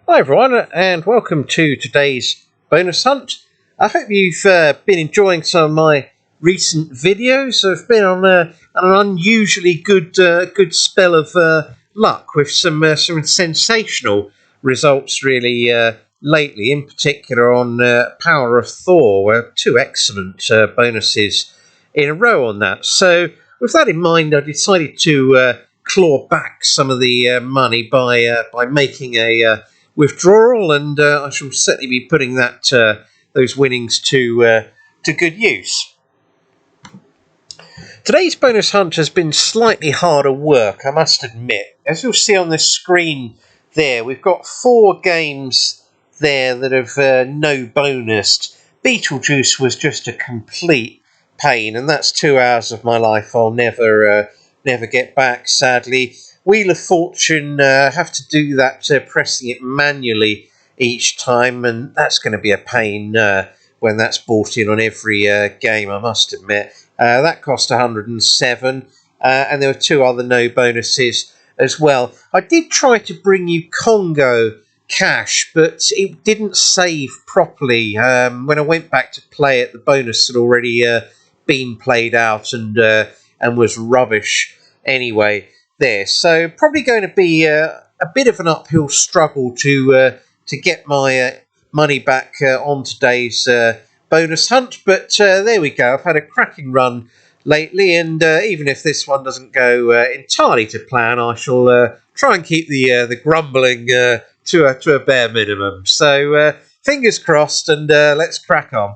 Hi everyone, and welcome to today's bonus hunt. I hope you've been enjoying some of my recent videos. I've been on an unusually good spell of luck with some sensational results really lately. In particular on Power of Thor, where two excellent bonuses in a row on that. So with that in mind, I decided to claw back some of the money by making a withdrawal, and I shall certainly be putting that those winnings to good use. Today's bonus hunt has been slightly harder work, I must admit. As you'll see on the screen there, we've got 4 games there that have no bonused. Beetlejuice was just a complete pain, and that's 2 hours of my life I'll never get back, sadly. Wheel of Fortune, have to do that pressing it manually each time, and that's going to be a pain when that's bought in on every game, I must admit. That cost 107, and there were 2 other no bonuses as well. I did try to bring you Congo Cash, but it didn't save properly. When I went back to play it, the bonus had already been played out and was rubbish anyway. There, so probably going to be a bit of an uphill struggle to get my money back on today's bonus hunt, but there we go. I've had a cracking run lately, and even if this one doesn't go entirely to plan, I shall try and keep the grumbling to a bare minimum. So fingers crossed, and let's crack on.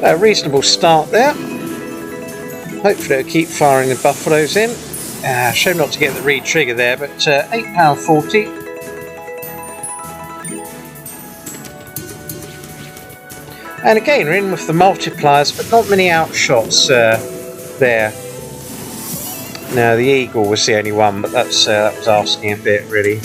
A reasonable start there. Hopefully it'll keep firing the buffaloes in. Shame not to get the re-trigger there, but £8.40. And again, we're in with the multipliers, but not many outshots there. No, the eagle was the only one, but that was asking a bit, really.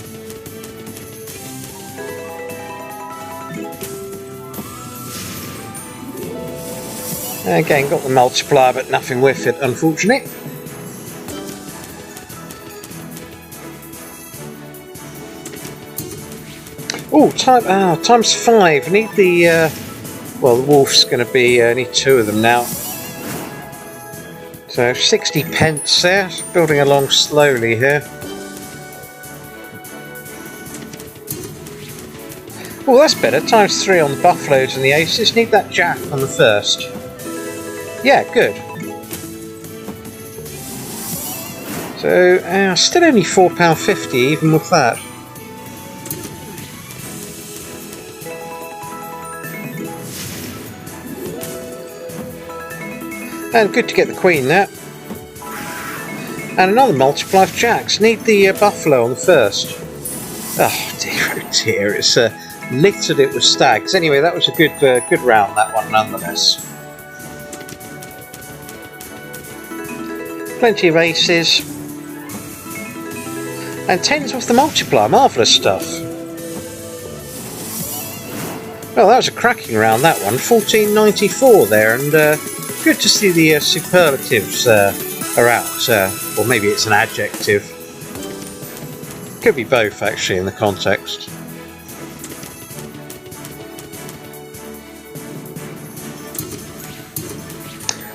Again, got the multiplier, but nothing with it, unfortunately. Oh, times 5. Need the well, the wolf's going to be need 2 of them now. So 60 pence there. Building along slowly here. Oh, that's better. Times 3 on the buffaloes and the aces. Need that jack on the first. Yeah, good. So, still only £4.50 even with that. And good to get the queen there. And another multiplier of jacks. Need the buffalo on the first. Oh dear, it's littered it with stags. Anyway, that was a good round, that one, nonetheless. Plenty of aces. And 10s with the multiplier. Marvellous stuff. Well, that was a cracking round, that one. 14.94 there, and good to see the superlatives are out. Or maybe it's an adjective. Could be both, actually, in the context.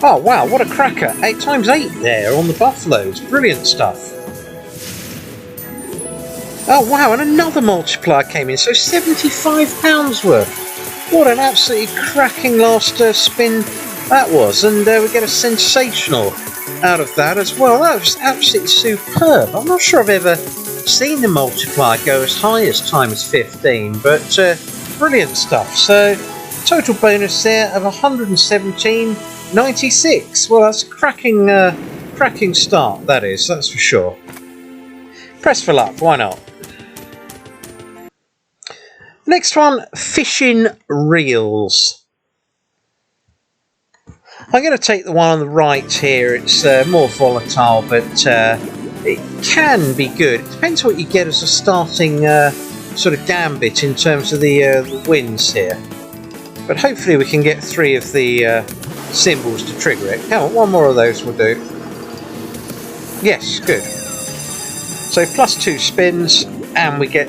Oh wow, what a cracker. 8 times 8 there on the buffaloes. Brilliant stuff. Oh wow, and another multiplier came in, so £75 worth. What an absolutely cracking last spin that was. And we get a sensational out of that as well. That was absolutely superb. I'm not sure I've ever seen the multiplier go as high as times 15, but brilliant stuff. So total bonus there of 117.96. Well, that's a cracking start, that is, that's for sure. Press for luck, why not? Next one, fishing reels. I'm going to take the one on the right here. It's more volatile, but it can be good. It depends what you get as a starting sort of gambit in terms of the wins here. But hopefully we can get 3 of the symbols to trigger it. Come on, 1 more of those will do. Yes, good. So plus 2 spins, and we get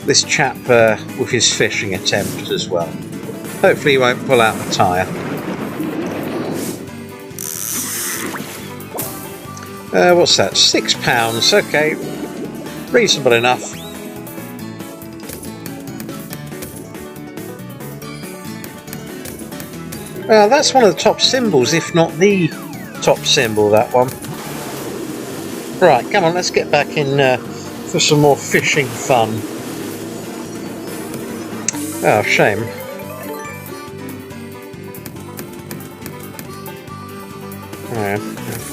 this chap with his fishing attempt as well. Hopefully he won't pull out the tyre. What's that? £6. Okay, reasonable enough. Well, that's one of the top symbols, if not the top symbol, that one. Right, come on, let's get back in for some more fishing fun. Oh, shame.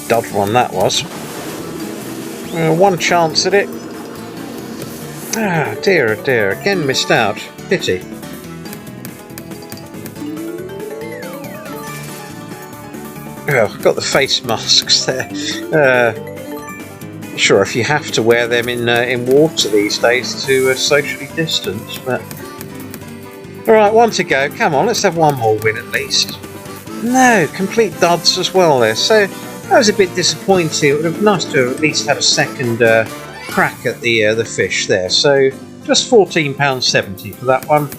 Dud one that was. 1 chance at it. Ah, dear, oh dear. Again missed out. Pity. Oh, got the face masks there. Sure, if you have to wear them in water these days to socially distance, but... Alright, 1 to go. Come on, let's have 1 more win at least. No, complete duds as well there. So, that was a bit disappointing. It would have been nice to have at least had a second crack at the fish there. So, just £14.70 for that one.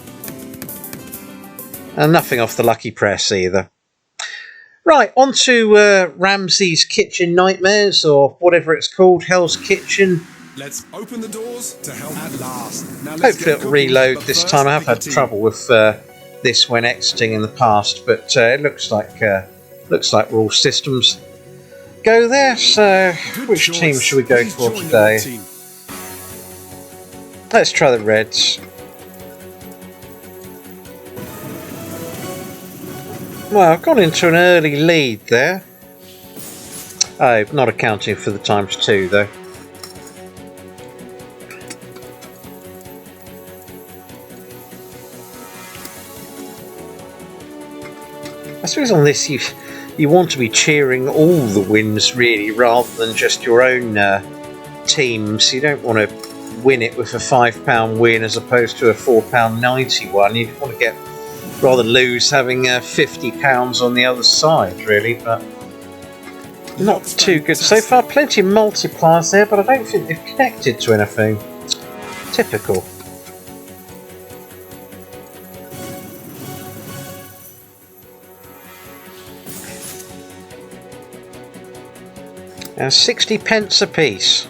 And nothing off the lucky press either. Right, on to Ramsay's Kitchen Nightmares, or whatever it's called, Hell's Kitchen. Let's open the doors to hell at last. Now Hopefully it'll reload this time. I've had trouble with this when exiting in the past, but it looks like we're all systems go there. So, which team should we go for today? Let's try the Reds. Well, I've gone into an early lead there. Oh, not accounting for the ×2 though. I suppose on this you want to be cheering all the wins really, rather than just your own teams. You don't want to win it with a £5 win as opposed to a £4.90 one. You want to get rather lose having £50 on the other side, really, but not too good so far. Plenty of multipliers there, but I don't think they've connected to anything. Typical. And 60 pence a piece.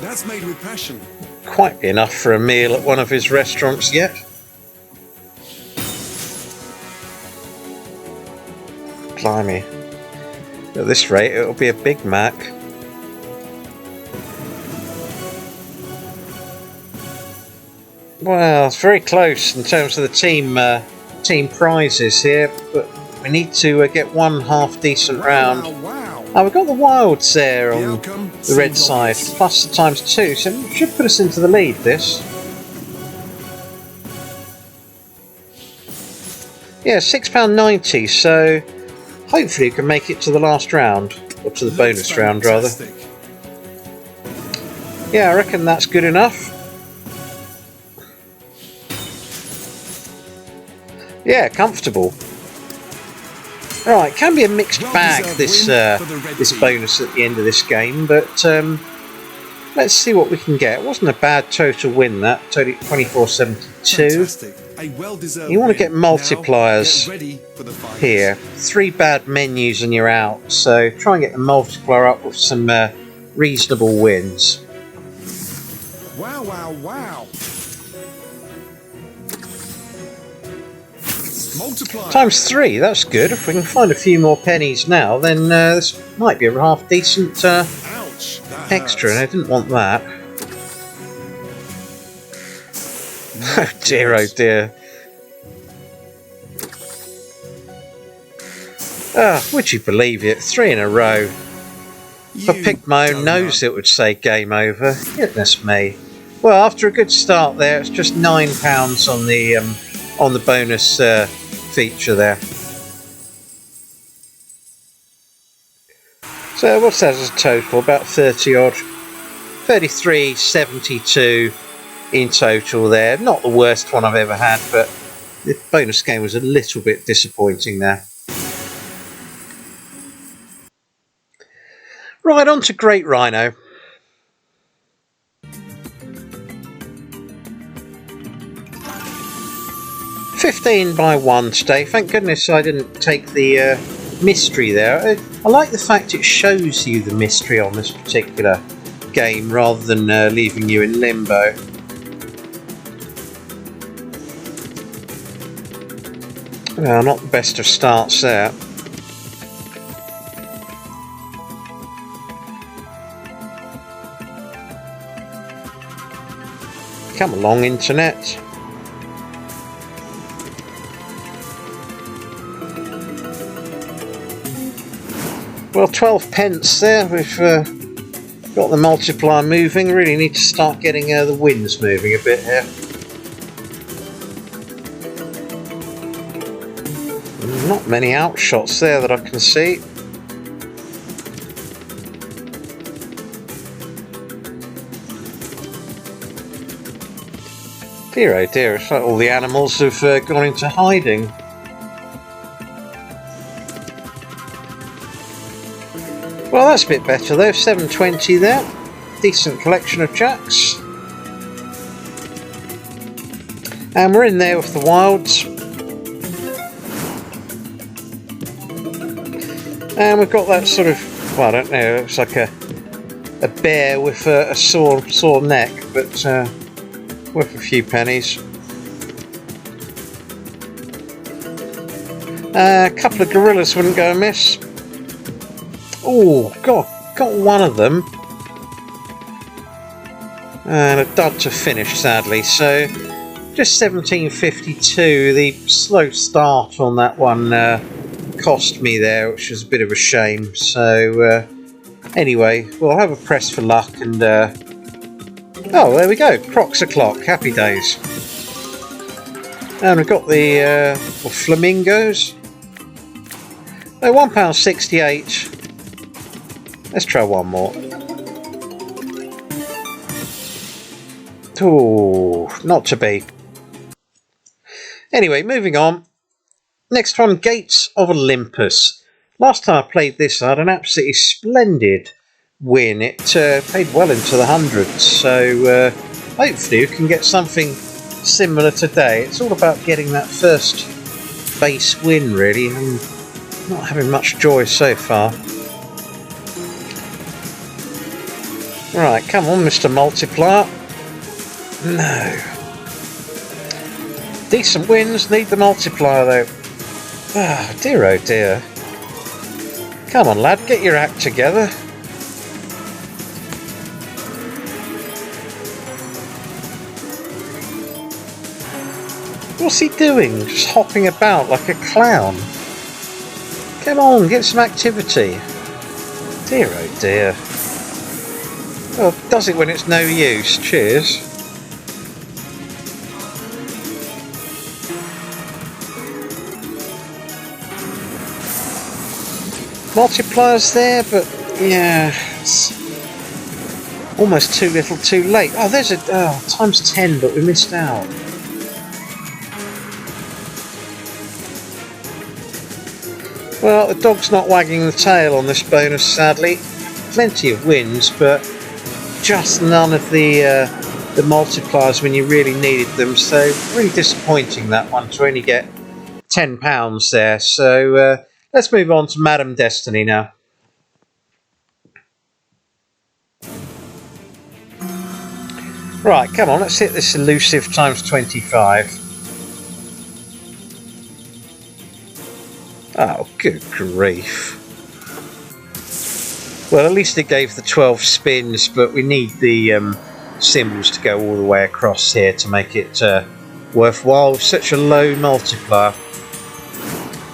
That's made with passion. Quite be enough for a meal at one of his restaurants yet. Blimey. At this rate, it'll be a Big Mac. Well, it's very close in terms of the team prizes here, but we need to get 1 half decent round. Wow. Oh, we've got the wilds there on the red side, plus the ×2, so it should put us into the lead, this. Yeah, £6.90, so hopefully you can make it to the last round, or to the bonus round rather. Yeah, I reckon that's good enough. Yeah, comfortable. Right, can be a mixed bag, this bonus at the end of this game, but let's see what we can get. It wasn't a bad total win, that, 24.72. You want to get multipliers here. 3 bad menus and you're out, so try and get the multiplier up with some reasonable wins. Wow, wow, wow. ×3, that's good. If we can find a few more pennies now, then this might be a half decent extra, and I didn't want that. Oh dear, oh dear. Would you believe it? 3 in a row. If I picked my own nose, it would say game over. Goodness me. Well, after a good start there, it's just £9 on the bonus feature there. So what's that as a total? About 30 odd. 33.72. in total there. Not the worst one I've ever had, but the bonus game was a little bit disappointing there. Right, on to Great Rhino. $15 by 1 today. Thank goodness I didn't take the mystery there. I like the fact it shows you the mystery on this particular game rather than leaving you in limbo. Well, not the best of starts there. Come along, internet. Well, 12 pence there. We've got the multiplier moving. Really need to start getting the wins moving a bit here. Not many outshots there that I can see. Dear oh dear, it's like all the animals have gone into hiding. Well, that's a bit better though, 720 there. Decent collection of jacks. And we're in there with the wilds. And we've got that sort of, well, I don't know, it looks like a bear with a sore neck, but worth a few pennies. A couple of gorillas wouldn't go amiss. Oh, God, got one of them. And a dud to finish, sadly. So, just 17.52. The slow start on that one cost me there, which was a bit of a shame. So, anyway, we'll have a press for luck and... oh, there we go. Crocs o'clock. Happy days. And we've got the flamingos. They're £1.68. Let's try one more. Oh, not to be. Anyway, moving on. Next one, Gates of Olympus. Last time I played this, I had an absolutely splendid win. It paid well into the hundreds, so hopefully you can get something similar today. It's all about getting that first base win, really, and not having much joy so far. Right, come on, Mr. Multiplier. No. Decent wins, need the multiplier though. Ah, dear oh dear. Come on, lad, get your act together. What's he doing? Just hopping about like a clown. Come on, get some activity. Dear oh dear. Well, does it when it's no use. Cheers. Multipliers there, but yeah, it's almost too little too late. Oh, there's a times 10, but we missed out. Well, the dog's not wagging the tail on this bonus, sadly. Plenty of wins, but just none of the multipliers when you really needed them. So really disappointing that one to only get £10 there. So let's move on to Madam Destiny now. Right, come on, let's hit this elusive times 25. Oh, good grief. Well, at least it gave the 12 spins, but we need the symbols to go all the way across here to make it worthwhile with such a low multiplier.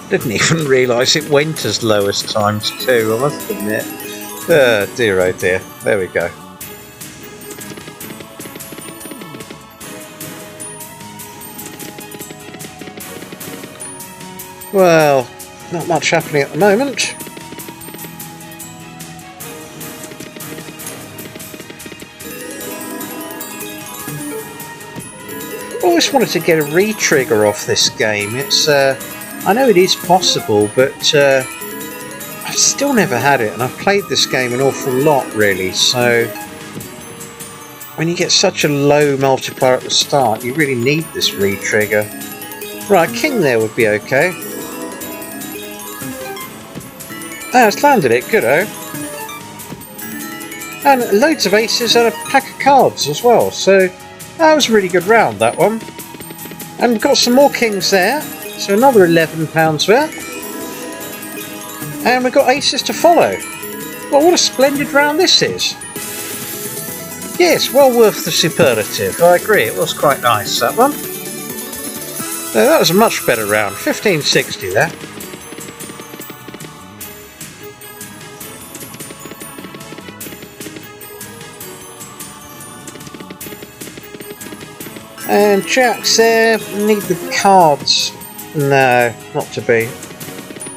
Didn't even realise it went as low as times 2, I must admit. Dear oh dear. There we go. Well, not much happening at the moment. always wanted to get a re-trigger off this game. It's I know it is possible, but I've still never had it, and I've played this game an awful lot, really. So when you get such a low multiplier at the start, you really need this re-trigger. Right, king there would be okay. Ah, it's landed it, good-o. And loads of aces and a pack of cards as well, so that was a really good round, that one. And we've got some more kings there, so another £11 worth. And we've got aces to follow. Well, what a splendid round this is. Yes, well worth the superlative, I agree, it was quite nice, that one. So that was a much better round, 1560 there. And jacks there, need the cards. No, not to be.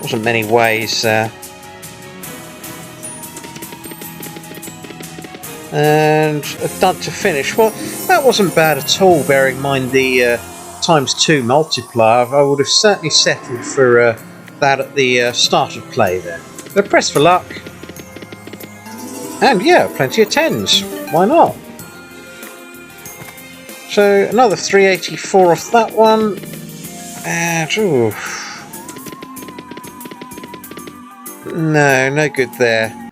Wasn't many ways there. And a dud to finish. Well, that wasn't bad at all, bearing in mind the ×2 multiplier. I would have certainly settled for that at the start of play there. But press for luck. And yeah, plenty of tens. Why not? So another 384 off that one. And ooh. No good there.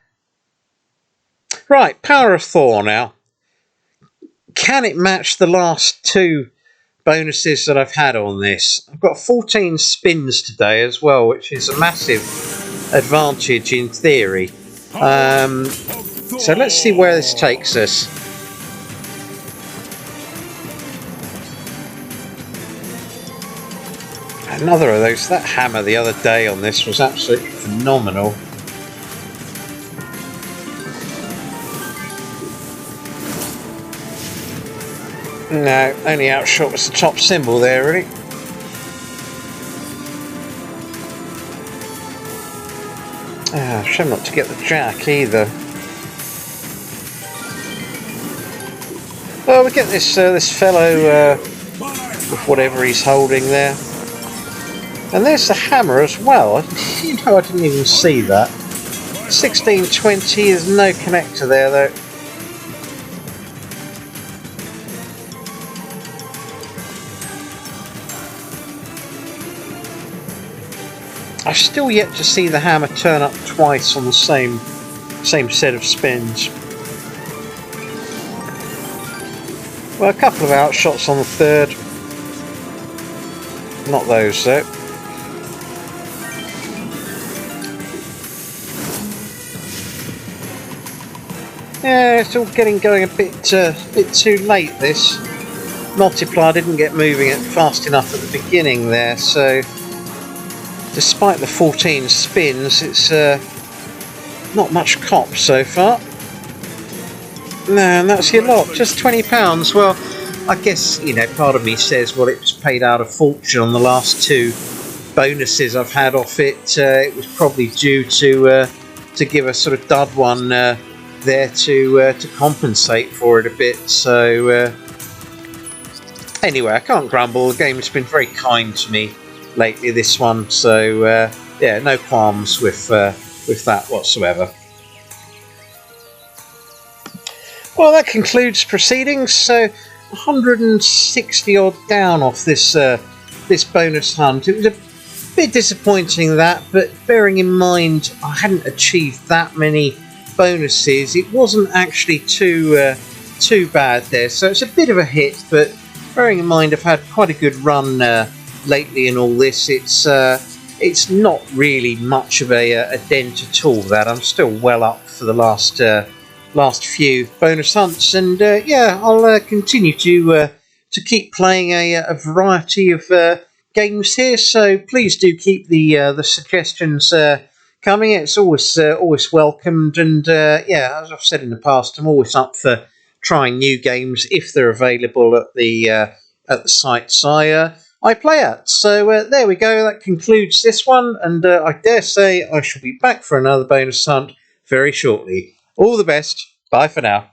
Right, Power of Thor now. Can it match the last two bonuses that I've had on this? I've got 14 spins today as well, which is a massive advantage in theory. So let's see where this takes us. Another of those. That hammer the other day on this was absolutely phenomenal. No, only outshot was the top symbol there, really. Shame not to get the jack either. Well, we get this this fellow with whatever he's holding there. And there's the hammer as well. You know, I didn't even see that. 1620, there's no connector there though. I've still yet to see the hammer turn up twice on the same set of spins. Well, a couple of outshots on the third. Not those though. Yeah, it's all going a bit too late. This multiplier didn't get moving it fast enough at the beginning there, so despite the 14 spins, it's not much cop so far. No, and that's your lot, just £20. Well, I guess, you know, part of me says, well, it was paid out a fortune on the last two bonuses I've had off it. It was probably due to give a sort of dud one there to compensate for it a bit. So anyway, I can't grumble. The game's been very kind to me lately, this one. So yeah, no qualms with that whatsoever. Well, that concludes proceedings. So 160 odd down off this this bonus hunt. It was a bit disappointing, that, but bearing in mind I hadn't achieved that many bonuses, it wasn't actually too bad there. So it's a bit of a hit, but bearing in mind I've had quite a good run lately in all this, it's not really much of a dent at all. That I'm still well up for the last few bonus hunts, and yeah, I'll continue to keep playing a variety of games here. So please do keep the suggestions coming. It's always welcomed, and yeah, as I've said in the past, I'm always up for trying new games if they're available at the sites I play at. So there we go. That concludes this one, and I dare say I shall be back for another bonus hunt very shortly. All the best. Bye for now.